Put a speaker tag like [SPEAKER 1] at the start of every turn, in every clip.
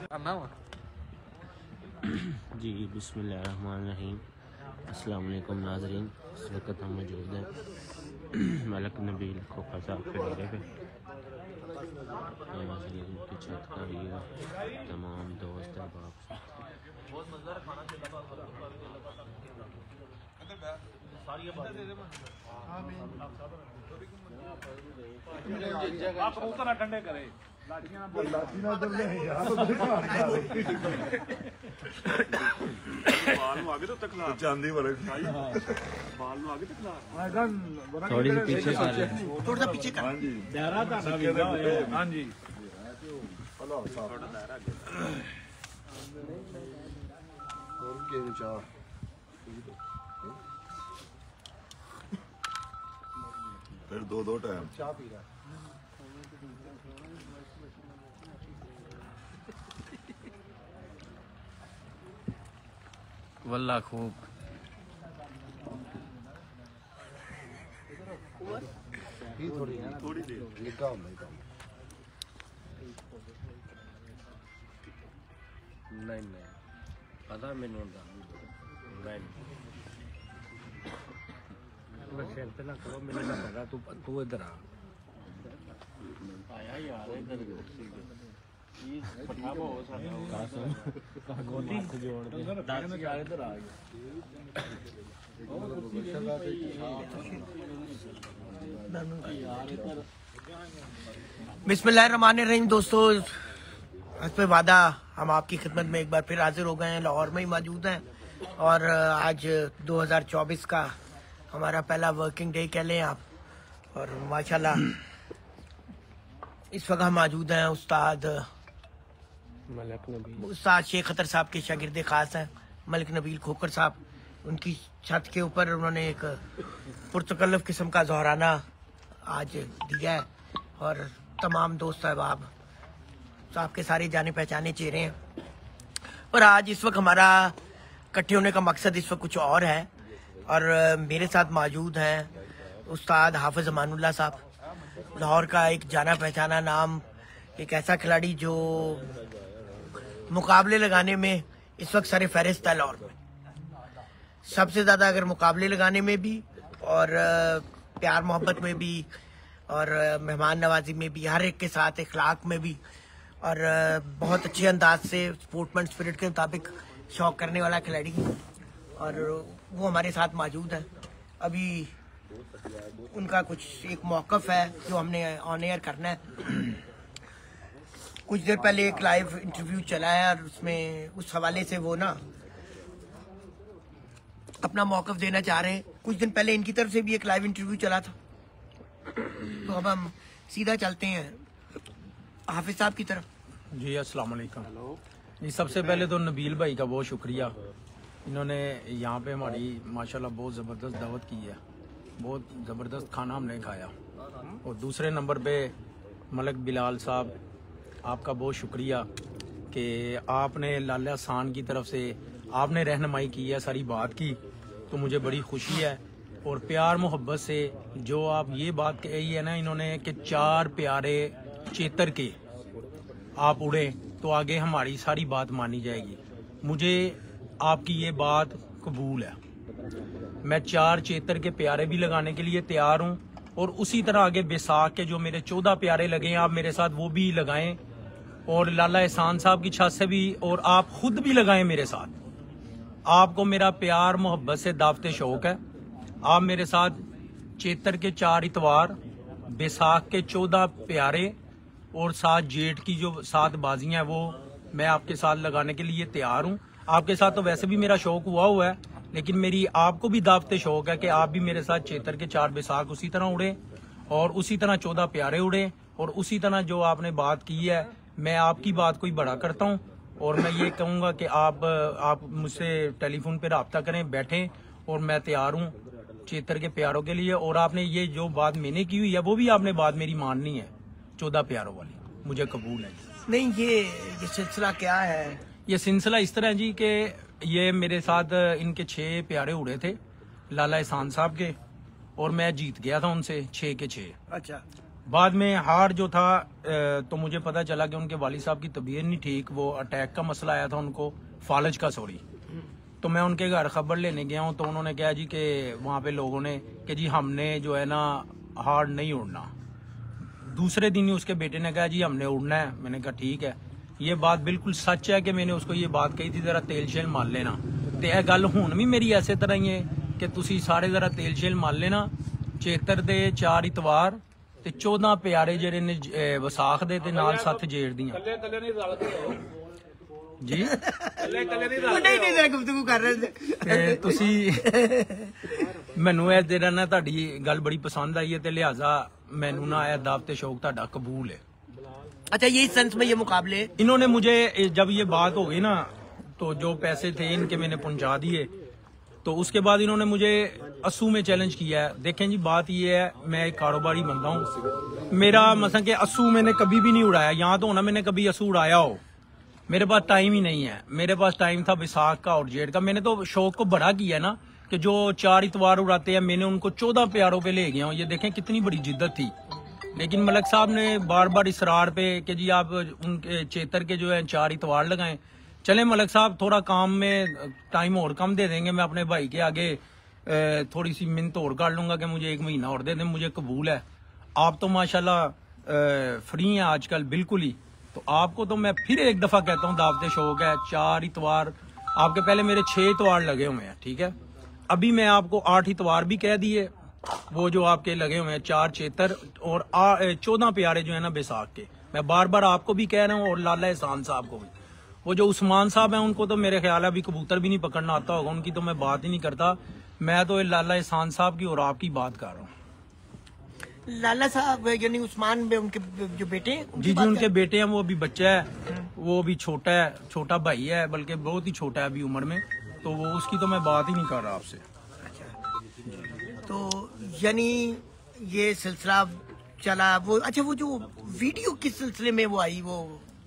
[SPEAKER 1] जी बिस्मिल्लाहिर्रहमानिर्रहीम। अस्सलाम वालेकुम नाज़रीन, इस वक्त हम मौजूद हैं मलक नबील खोखर साहब के डेरे पे। उनकी छत का व्यू, तमाम दोस्त अहबाब
[SPEAKER 2] ठंडे करे
[SPEAKER 3] चांदी
[SPEAKER 1] थोड़ी सी पीछे
[SPEAKER 4] थोड़ा सा पीछे कर।
[SPEAKER 2] हाँ जी
[SPEAKER 3] फिर दो टाइम चाह पी रहा।
[SPEAKER 1] वल्ला खूब
[SPEAKER 3] थोड़ी देर निकाह
[SPEAKER 1] नहीं पता मैनू सिर पे ना करो, मैंने ना पता। तू इधर आया यार, इधर
[SPEAKER 4] बिस्मिल्लाहिर्रहमानिर्रहीम। दोस्तों, आज पे वादा हम आपकी खिदमत में एक बार फिर हाजिर हो गए हैं। लाहौर में ही मौजूद हैं और आज 2024 का हमारा पहला वर्किंग डे कह लें आप। और माशाल्लाह इस वक्त हम मौजूद हैं उस्ताद शेख खतर साहब के शागिर्द खास हैं मलिक नबील खोखर साहब। उनकी छत के ऊपर उन्होंने एक पुरतकल्लफ किस्म का ज़ोहराना आज दिया है और तमाम दोस्त अहबाब साहब के सारे जाने पहचाने चेहरे हैं। और आज इस वक्त हमारा इकट्ठे होने का मकसद इस वक्त कुछ और है। और मेरे साथ मौजूद हैं उस्ताद हाफिज अमानुल्लाह साहब, लाहौर का एक जाना पहचाना नाम, एक ऐसा खिलाड़ी जो मुकाबले लगाने में इस वक्त सर फहरिस्त है लाहौर में। सबसे ज़्यादा अगर मुकाबले लगाने में भी और प्यार मोहब्बत में भी और मेहमान नवाजी में भी, हर एक के साथ इखलाक में भी, और बहुत अच्छे अंदाज से स्पोर्ट्समैन स्पिरिट के मुताबिक शौक करने वाला खिलाड़ी। और वो हमारे साथ मौजूद है। अभी उनका कुछ एक मौक़िफ़ है जो हमने ऑन एयर करना है। कुछ देर पहले एक लाइव इंटरव्यू चला है और उसमें उस हवाले से वो ना अपना मौक़िफ़ देना चाह रहे हैं। कुछ दिन पहले इनकी तरफ से भी एक लाइव इंटरव्यू चला था। तो अब हम सीधा चलते हैं हाफिज साहब की तरफ।
[SPEAKER 2] जी अस्सलाम वालेकुम जी। सबसे पहले तो नबील भाई का बहुत शुक्रिया, इन्होंने यहाँ पे हमारी माशाल्लाह बहुत ज़बरदस्त दावत की है, बहुत ज़बरदस्त खाना हमने खाया। और दूसरे नंबर पे मलक बिलाल साहब, आपका बहुत शुक्रिया कि आपने लाला सान की तरफ से आपने रहनुमाई की है सारी बात की, तो मुझे बड़ी खुशी है। और प्यार मोहब्बत से जो आप ये बात कही है ना इन्होंने कि 4 प्यारे चेतर के आप उड़े तो आगे हमारी सारी बात मानी जाएगी। मुझे आपकी ये बात कबूल है। मैं 4 चेतर के प्यारे भी लगाने के लिए तैयार हूँ और उसी तरह आगे बैसाख के जो मेरे 14 प्यारे लगे हैं आप मेरे साथ वो भी लगाएं और लाला एहसान साहब की छत से भी, और आप खुद भी लगाएं मेरे साथ। आपको मेरा प्यार मोहब्बत से दावते शौक है। आप मेरे साथ चेतर के 4 इतवार, बैसाख के 14 प्यारे और 7 जेठ की जो 7 बाजियां हैं वो मैं आपके साथ लगाने के लिए तैयार हूँ। आपके साथ तो वैसे भी मेरा शौक हुआ है, लेकिन मेरी आपको भी दावते शौक है कि आप भी मेरे साथ चेतर के 4 बैसाख उसी तरह उड़े और उसी तरह 14 प्यारे उड़े और उसी तरह जो आपने बात की है मैं आपकी बात को ही बड़ा करता हूँ। और मैं ये कहूँगा कि आप मुझसे टेलीफोन पे रब्ता करें, बैठें, और मैं तैयार हूँ चेतर के प्यारों के लिए। और आपने ये जो बात मैंने की हुई है वो भी आपने बात मेरी माननी है, 14 प्यारों वाली, मुझे कबूल है।
[SPEAKER 4] नहीं, ये सिलसिला क्या है?
[SPEAKER 2] ये सिलसिला इस तरह है जी कि ये मेरे साथ इनके 6 प्यारे उड़े थे लाला एहसान साहब के, और मैं जीत गया था उनसे 6 के 6।
[SPEAKER 4] अच्छा।
[SPEAKER 2] बाद में हार जो था तो मुझे पता चला कि उनके वालिद साहब की तबीयत नहीं ठीक, वो अटैक का मसला आया था उनको, फालज का सॉरी। तो मैं उनके घर खबर लेने गया हूँ, तो उन्होंने कहा जी कि वहाँ पे लोगों ने कि जी हमने जो है ना हार नहीं उड़ना। दूसरे दिन ही उसके बेटे ने कहा जी हमने उड़ना है। मैंने कहा ठीक है। ये बात बिल्कुल सच है कि मैंने उसको ये बात कही थी, जरा तेल शेल मान लेना। तो यह गल हुण भी मेरी ऐसे तरह ही है कि तुसी सारे जरा तेल शेल मान लेना। चेतर दे 4 इतवार ते 14 प्यारे जेडे ने विसाख दे ते नाल 7 जेठ दियां जी
[SPEAKER 4] नहीं जरा गुफ्तगू कर रहे थे।
[SPEAKER 2] ਤੇ ਤੁਸੀਂ ਮੈਨੂੰ ਇਹ ਜਿਹੜਾ ਨਾ ਤੁਹਾਡੀ ਗੱਲ ਬੜੀ ਪਸੰਦ ਆਈ ਹੈ ਤੇ ਲਿਹਾਜ਼ਾ ਮੈਨੂੰ ਨਾ ਇਹ ਦਾਵਤ ਤੇ ਸ਼ੌਕ ਤੁਹਾਡਾ ਕਬੂਲ ਹੈ।
[SPEAKER 4] अच्छा यही सेंस में ये मुकाबले
[SPEAKER 2] इन्होंने मुझे जब ये बात हो गई ना तो जो पैसे थे इनके मैंने पहुंचा दिए, तो उसके बाद इन्होंने मुझे अस्सू में चैलेंज किया है। देखें जी बात ये है, मैं एक कारोबारी बंदा हूँ, मेरा मसलन कि अस्सू मैंने कभी भी नहीं उड़ाया, यहाँ तो ना मैंने कभी अस्सू उड़ाया हो, मेरे पास टाइम ही नहीं है। मेरे पास टाइम था विसाख का और जेठ का। मैंने तो शौक को बड़ा किया ना कि जो 4 इतवार उड़ाते हैं मैंने उनको 14 प्यारों पे ले गया हूँ। ये देखें कितनी बड़ी जिद्दत थी। लेकिन मलक साहब ने बार बार इसरार पे कि जी आप उनके चेतर के जो है 4 इतवार लगाएं। चले मलक साहब थोड़ा काम में टाइम और कम दे देंगे, मैं अपने भाई के आगे थोड़ी सी मिन्नत और कर लूंगा कि मुझे 1 महीना और दे दें, मुझे कबूल है। आप तो माशाल्लाह फ्री हैं आजकल बिल्कुल ही। तो आपको तो मैं फिर एक दफा कहता हूँ दावत शौक है, 4 इतवार आपके पहले मेरे 6 इतवार लगे हुए हैं, ठीक है। अभी मैं आपको 8 इतवार भी कह दिए, वो जो आपके लगे हुए हैं 4 चेतर और 14 प्यारे जो है ना बैसाख के। मैं बार बार आपको भी कह रहा हूँ और लाला एहसान साहब को भी। वो जो उस्मान साहब हैं उनको तो मेरे ख्याल है अभी कबूतर भी नहीं पकड़ना आता होगा, उनकी तो मैं बात ही नहीं करता। मैं तो लाला एहसान साहब की और आपकी बात कर रहा हूँ।
[SPEAKER 4] लाला साहब यानी उस्मान में उनके जो बेटे हैं
[SPEAKER 2] जी उनके बेटे हैं, वो अभी बच्चा है, वो भी छोटा है, छोटा भाई है, बल्कि बहुत ही छोटा है अभी उम्र में, तो वो उसकी तो मैं बात ही नहीं कर रहा आपसे।
[SPEAKER 4] तो यानी ये सिलसिला चला वो। अच्छा वो जो वीडियो किस सिलसिले में वो आई वो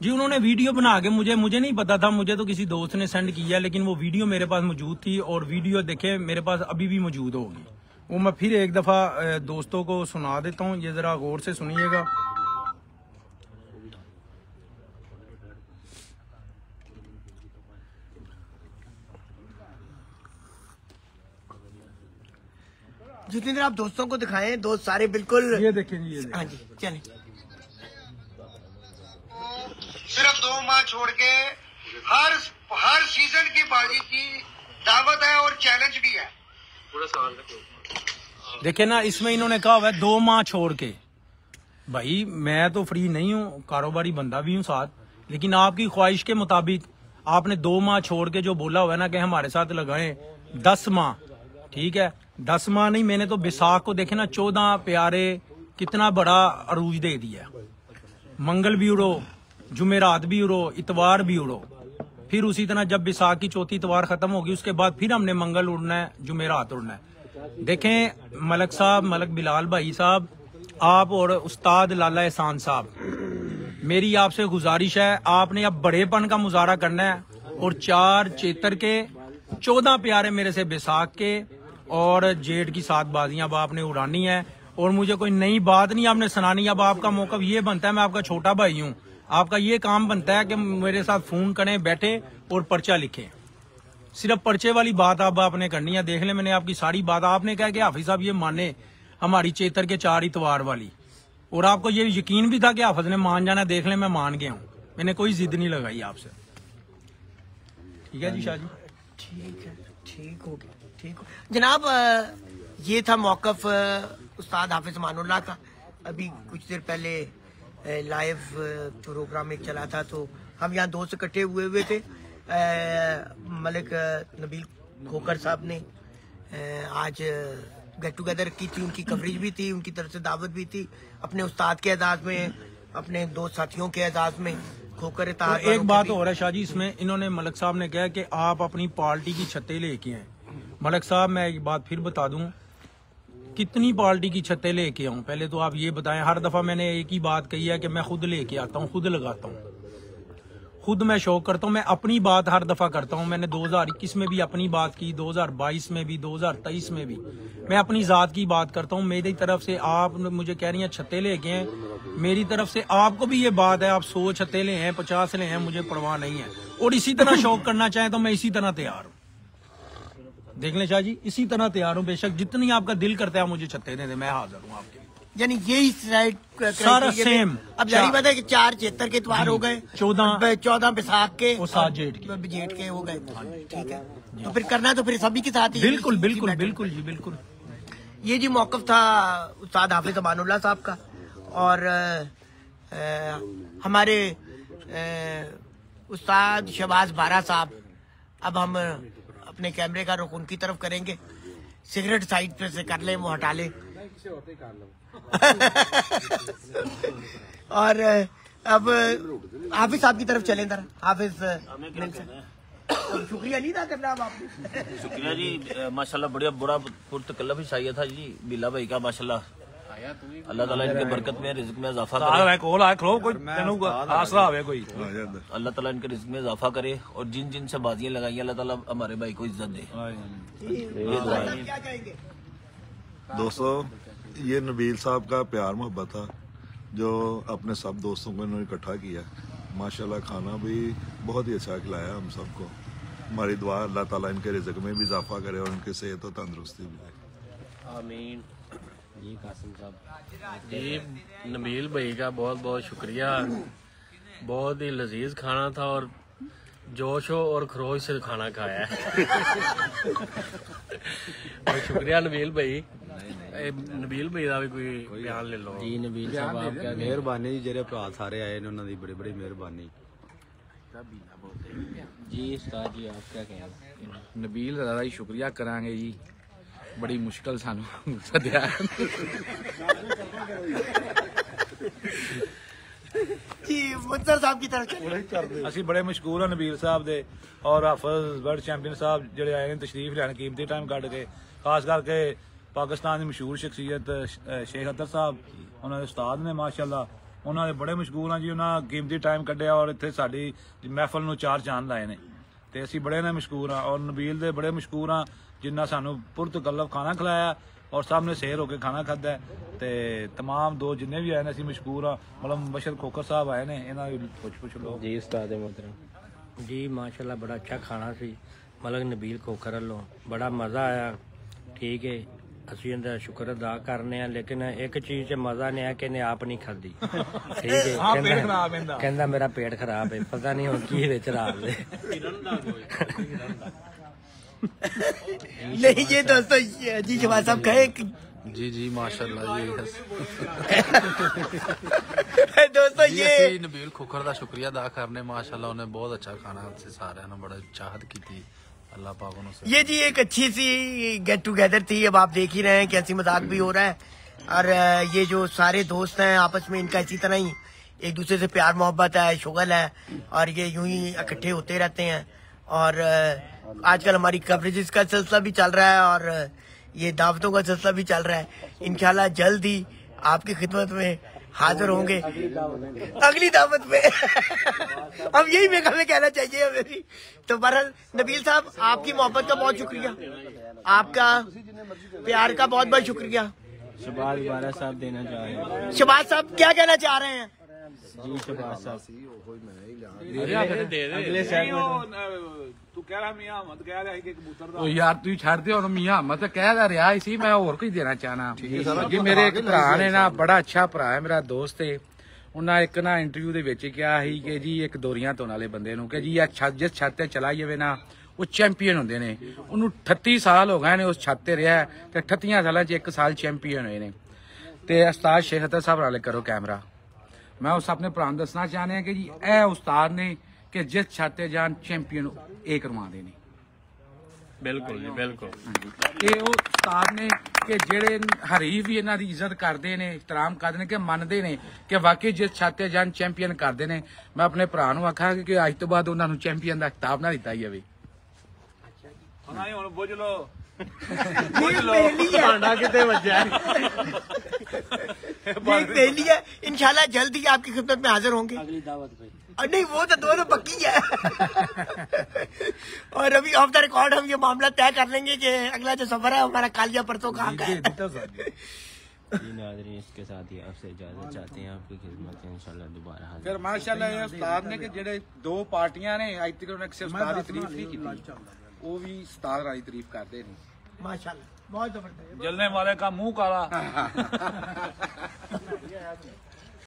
[SPEAKER 2] जी उन्होंने वीडियो बना के मुझे नहीं पता था, मुझे तो किसी दोस्त ने सेंड किया, लेकिन वो वीडियो मेरे पास मौजूद थी और वीडियो देखे मेरे पास अभी भी मौजूद होगी। वो मैं फिर एक दफा दोस्तों को सुना देता हूँ, ये जरा गौर से सुनिएगा।
[SPEAKER 4] जितनी देर आप दोस्तों को दिखाएं, दोस्त सारे बिल्कुल
[SPEAKER 2] ये देखें जी, ये
[SPEAKER 4] हाँ जी चलें।
[SPEAKER 5] सिर्फ 2 माह छोड़ के हर सीजन की बाजी की दावत है और चैलेंज भी है। पूरा साल
[SPEAKER 2] देखे ना, इसमें इन्होंने कहा हुआ है 2 माह छोड़ के। भाई मैं तो फ्री नहीं हूँ, कारोबारी बंदा भी हूँ साथ, लेकिन आपकी ख्वाहिश के मुताबिक आपने 2 माह छोड़ के जो बोला हुआ है ना कि हमारे साथ लगाएं 10 माह, ठीक है 10 माह नहीं, मैंने तो बैसाख को देखे ना 14 प्यारे, कितना बड़ा अरूज दे दिया। मंगल भी उड़ो, जुमेरात भी उड़ो, इतवार भी उड़ो, फिर उसी तरह जब बैसाख की 4थी इतवार खत्म होगी उसके बाद फिर हमने मंगल उड़ना है, जुमेरात उड़ना है। देखें मलक साहब, मलक बिलाल भाई साहब, आप और उस्ताद लाला एहसान साहब, मेरी आपसे गुजारिश है, आपने अब बड़ेपन का मुजाहरा करना है और 4 चेतर के 14 प्यारे मेरे से बैसाख के और जेठ की 7 बाजियां अब आपने उड़ानी है। और मुझे कोई नई बात नहीं आपने सुनानी। अब आपका मौकफ ये बनता है, मैं आपका छोटा भाई हूँ, आपका ये काम बनता है कि मेरे साथ फोन करें, बैठे और पर्चा लिखें। सिर्फ पर्चे वाली बात अब आपने करनी है। देख ले मैंने आपकी सारी बात, आपने कहा कि हाफिज साहब ये माने हमारी चेतर के 4 इतवार वाली, और आपको ये यकीन भी था कि हाफिज ने मान जाना। देख ले मैं मान गया हूँ, मैंने कोई जिद नहीं लगाई आपसे। ठीक है जी शाह जी,
[SPEAKER 4] ठीक है, ठीक हो गया, ठीक हो जनाब। ये था मौकफ उस्ताद हाफिज मानुल्लाह का। अभी कुछ देर पहले लाइव प्रोग्राम एक चला था, तो हम यहाँ दोस्त इकट्ठे हुए थे। मलिक नबील खोकर साहब ने आज गेट टुगेदर की थी, उनकी कवरेज भी थी, उनकी तरफ से दावत भी थी, अपने उस्ताद के एजाज में, अपने दोस्त साथियों के एजाज में। खोकर
[SPEAKER 2] तो एक बात और है शाह जी, इसमें इन्होंने मलक साहब ने कहा कि आप अपनी पार्टी की छतें लेके आए। मलक साहब मैं एक बात फिर बता दूं, कितनी पार्टी की छतें लेके आऊं पहले तो आप ये बताएं। हर दफा मैंने एक ही बात कही है कि मैं खुद लेके आता हूं, खुद लगाता हूं, खुद मैं शौक करता हूँ, मैं अपनी बात हर दफा करता हूँ। मैंने 2021 में भी अपनी बात की, 2022 में भी, 2023 में भी मैं अपनी जात की बात करता हूँ। मेरी तरफ से आप मुझे कह रही हैं छत्ते ले गए हैं, मेरी तरफ से आपको भी ये बात है, आप 100 छत्ते ले हैं, 50 ले हैं, मुझे परवाह नहीं है। और इसी तरह शौक करना चाहें तो मैं इसी तरह तैयार हूँ। देख लें शाह जी, इसी तरह तैयार हूँ। बेशक जितनी आपका दिल करता है मुझे छत्ते दे, मैं हाजिर हूँ आपके लिए।
[SPEAKER 4] यानी यही साइड
[SPEAKER 2] सारा सेम।
[SPEAKER 4] अब जारी बात है कि 4 चेतर के इतवार हो गए, 14 बैसाख के
[SPEAKER 2] और 7 जेठ
[SPEAKER 4] के हो गए। ठीक है, तो फिर करना तो फिर सभी के साथ ही।
[SPEAKER 2] बिल्कुल बिल्कुल बिल्कुल जी बिल्कुल।
[SPEAKER 4] ये जी मौकफ था उस्ताद हाफिज अमानुल्लाह साहब का, और हमारे उस्ताद शहबाज बारा साहब। अब हम अपने कैमरे का रुख उनकी तरफ करेंगे। सिगरेट साइड पे से कर ले, वो हटा ले। और अब हाफिज साहब की तरफ चलें जरा। हाफिज शुक्रिया नहीं था करना अब आपने।
[SPEAKER 1] शुक्रिया जी, माशाल्लाह बढ़िया बड़ा पुरतकल्लफ हिस्सा था जी बिल्ला भाई का। माशाल्लाह अल्लाह ताला इनके बरकत में रिज़्क में इजाफा करे। अल्लाह ताला इनके रिज़्क में इजाफा करे और जिन जिन से बाजियां लगाई अल्लाह ताला हमारे भाई को इज्जत दे।
[SPEAKER 4] क्या कहेंगे
[SPEAKER 3] दोस्तों, ये नबील साहब का प्यार मोहब्बत था जो अपने सब दोस्तों को इन्होंने इकट्ठा किया। माशाल्लाह खाना भी बहुत ही अच्छा खिलाया हम सबको। हमारी दुआ अल्लाह ताला इनके रिज़्क में भी इजाफा करे और इनकी सेहत और तंदुरुस्ती भी दे।
[SPEAKER 1] आमीन। जी कासिम साहब,
[SPEAKER 6] जी नबील भाई का बहुत बहुत शुक्रिया। बहुत ही लजीज खाना था और जोशो और खरोश से खाना खाया है। और शुक्रिया नबील भाई। नबील भाई का भी कोई बयान ले लो।
[SPEAKER 1] जी नबील साहब आप क्या
[SPEAKER 7] मेहरबानी जी, जेरे भरा सारे आए ने उन्हों की बड़ी बड़ी मेहरबानी
[SPEAKER 1] जी। उस्ताद जी आप क्या कहेंगे?
[SPEAKER 8] नबील दा ही शुक्रिया करांगे जी, बड़ी मुश्किल सानू सद्या।
[SPEAKER 9] ਅਸੀਂ ਬੜੇ ਮਸ਼ਕੂਰ ਹਾਂ ਨਬੀਲ ਸਾਹਿਬ ਦੇ ਔਰ ਹਾਫਿਜ਼ ਵਰਲਡ ਚੈਂਪੀਅਨ ਸਾਹਿਬ ਜਿਹੜੇ ਆਏ ਨੇ ਤਸ਼ਰੀਫ ਲੈਣ ਕੀਮਤੀ ਟਾਈਮ ਕੱਢ ਕੇ। ਖਾਸ ਕਰਕੇ ਪਾਕਿਸਤਾਨ ਦੀ ਮਸ਼ਹੂਰ ਸ਼ਖਸੀਅਤ ਸ਼ੇਖ ਅਤਰ ਸਾਹਿਬ, ਉਹਨਾਂ ਦੇ ਉਸਤਾਦ ਨੇ ਮਾਸ਼ਾਅੱਲਾ। ਉਹਨਾਂ ਦੇ ਬੜੇ ਮਸ਼ਕੂਰ ਹਾਂ ਜੀ, ਉਹਨਾਂ ਕੀਮਤੀ ਟਾਈਮ ਕੱਢਿਆ ਔਰ ਇੱਥੇ ਸਾਡੀ ਮਹਿਫਲ ਨੂੰ 4 ਚਾਂਦ ਲਾਏ ਨੇ ਤੇ ਅਸੀਂ ਬੜੇ ਨੇ ਮਸ਼ਕੂਰ ਹਾਂ। ਔਰ ਨਬੀਲ ਦੇ ਬੜੇ ਮਸ਼ਕੂਰ ਹਾਂ ਜਿਨ੍ਹਾਂ ਸਾਨੂੰ ਪੁਰਤਕਲਬ ਖਾਣਾ ਖਿਲਾਇਆ और सब ने सेर होकर खाना खादा है। ते तमाम दो जिन्ने भी आए ने असीं मशकूर हाँ। मतलब मुबशर खोकर साहब आए ने, इन्हां पुछ लो
[SPEAKER 1] जी। उस्ताद मोहतरम
[SPEAKER 6] जी माशाल्लाह बड़ा अच्छा खाना सी मलक नबील खोखर वालों, बड़ा मज़ा आया। ठीक है, असीं इहदा शुक्र अदा करने हैं, लेकिन एक चीज़ च मज़ा नहीं है कि इन्हें आप नहीं खाधी। ठीक है, कहंदा मेरा पेट खराब है, पता नहीं हुण की विच रात दे।
[SPEAKER 4] नहीं ये दोस्तों जी शहबाज साहब कहे
[SPEAKER 8] जी माशाल्लाह जी।
[SPEAKER 4] दोस्तों ये
[SPEAKER 8] नबील खोखर का शुक्रिया अदा करने। माशाल्लाह उन्हें बहुत अच्छा खाना से सारे ने बड़ा चाहत की थी। अल्लाह पाक उन्हें।
[SPEAKER 4] ये जी एक अच्छी सी गेट टुगेदर थी। अब आप देख ही रहे हैं कि हंसी मजाक भी हो रहा है और ये जो सारे दोस्त हैं आपस में इनका इसी तरह ही एक दूसरे से प्यार मोहब्बत है, शुगल है और ये यूं ही इकट्ठे होते रहते हैं। और आजकल हमारी कवरेजेस का सिलसिला भी चल रहा है और ये दावतों का सिलसिला भी चल रहा है। इंशाल्लाह जल्द ही आपकी खिदमत में हाजिर होंगे अगली दावत में। अब यही मैं हमें कहना चाहिए हमें भी। तो बहरहाल नबील साहब आपकी मोहब्बत का बहुत शुक्रिया, आपका प्यार का बहुत बहुत शुक्रिया।
[SPEAKER 1] शहबाज बारा साहब देना चाह रहे हैं।
[SPEAKER 4] शहबाज साहब क्या कहना चाह रहे हैं?
[SPEAKER 1] जी शहबाज साहब
[SPEAKER 9] अगले सेगमेंट तू कह रहा मियां अहमद कह रहा है कि कबूतर दा
[SPEAKER 8] यार तू छड़ दे और मियां अहमद कह रहा सी। मैं और कुछ देना चाहना जी। मेरे एक भरा ने ना, बड़ा अच्छा भरा है मेरा दोस्त है, उन्हें एक ना इंटरव्यू दे विच कहा ही कि जी एक दोरियां धोने वाले बंदे नूं कि जी आ छत जिस छत ते चला जावे ना वो चैंपीयन होंदे ने। उन्होंने 38 साल हो गए ने उस छत ते रहा ते 38 सालां च 1 साल चैंपीयन होए ने। ते उस्ताद शेख अतर साहब नाल करो कैमरा। मैं उस अपने भरा दसना चाहने कि जी ए उस्ताद ने कि जिस छत ते जान चैंपीयन ए करवा देने।
[SPEAKER 6] बिल्कुल जी बिल्कुल।
[SPEAKER 8] ये उस्ताद ने कि जेड़े हरीफ भी इन्हां दी इज्जत करते ने, एहतराम करते ने कि मनते ने कि वाकई जिस छत ते जान चैंपीयन करते ने। मैं अपने भरा नूं आखां कि अज तो बाद उन्हां नूं चैंपीयन दा खिताब ना दिता जावे।
[SPEAKER 9] नहीं हुण बुझ लो
[SPEAKER 4] पहेली है,
[SPEAKER 1] भांडा कितने बजा है?
[SPEAKER 4] ये पहेली है। इंशाल्लाह जल्द ही आपकी खिदमत में हाजिर होंगे।
[SPEAKER 6] अगली दावत पे
[SPEAKER 4] नहीं वो तो दोनों पक्की है। और अभी ऑफ द रिकॉर्ड हम ये मामला तय कर लेंगे कि अगला जो सफर है हमारा कल या परसों कहाँ का है।
[SPEAKER 1] जी नाज़रीन, इसके साथ ही आपसे इजाजत चाहते हैं, आपकी खिदमत में इंशाल्लाह दोबारा हाजिर।
[SPEAKER 8] फिर माशाल्लाह ये उस्ताद ने कि जेडे दो पार्टियां ने अज तक उन्हें किसी उस्ताद की तारीफ नहीं की, वो भी उस्ताद वाली तारीफ करते हैं।
[SPEAKER 4] माशाल्लाह बहुत जबरदस्त।
[SPEAKER 9] जलने वाले का मुंह काला।